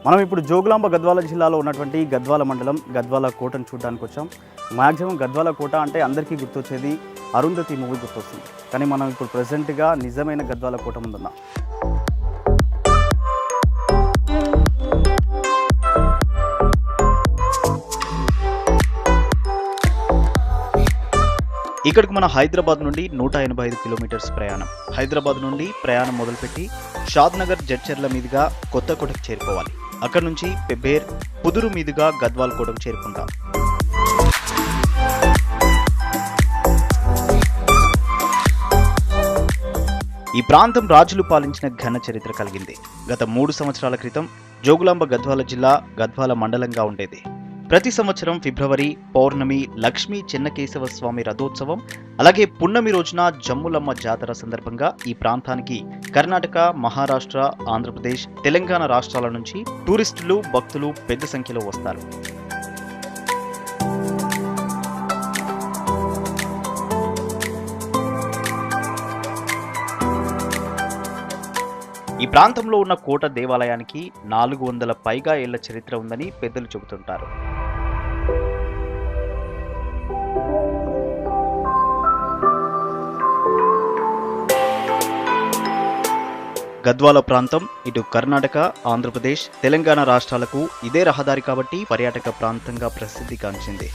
మనం ఇప్పుడు జోగులాంబ గద్వాల జిల్లాలో ఉన్నటువంటి గద్వాల మండలం గద్వాల కోటను చూడడానికి వచ్చాం. మ్యాక్సిమం గద్వాల కోట అంటే అందరికీ గుర్తొచ్చేది అరుంధతి మూవీ గుర్తొస్తుంది. కానీ మనం ఇప్పుడు ప్రెసెంట్గా నిజమైన గద్వాల కోట ముందున్నాం. ఇక్కడికి మన హైదరాబాద్ నుండి 185 కిలోమీటర్స్ ప్రయాణం. హైదరాబాద్ నుండి ప్రయాణం మొదలుపెట్టి షాద్నగర్ జడ్చర్ల మీదుగా కొత్తకోటకు చేరుకోవాలి. అక్కడ నుంచి పెబ్బేర్ పుదురు మీదుగా గద్వాల్ కోటకు చేరుకుంటాం. ఈ ప్రాంతం రాజులు పాలించిన ఘన చరిత్ర కలిగింది. గత 3 సంవత్సరాల క్రితం జోగులాంబ గద్వాల జిల్లా గద్వాల మండలంగా ఉండేది. ప్రతి సంవత్సరం ఫిబ్రవరి పౌర్ణమి లక్ష్మీ చెన్నకేశవ స్వామి రథోత్సవం, అలాగే పున్నమి రోజున జమ్ములమ్మ జాతర సందర్భంగా ఈ ప్రాంతానికి కర్ణాటక, మహారాష్ట్ర, ఆంధ్రప్రదేశ్, తెలంగాణ రాష్ట్రాల నుంచి టూరిస్టులు, భక్తులు పెద్ద సంఖ్యలో వస్తారు. ఈ ప్రాంతంలో ఉన్న కోట దేవాలయానికి 400 పైగా ఏళ్ల చరిత్ర ఉందని పెద్దలు చెబుతుంటారు. గద్వాల ప్రాంతం ఇటు కర్ణాటక, ఆంధ్రప్రదేశ్, తెలంగాణ రాష్ట్రాలకు ఇదే రహదారి కాబట్టి పర్యాటక ప్రాంతంగా ప్రసిద్ధిగాంచింది.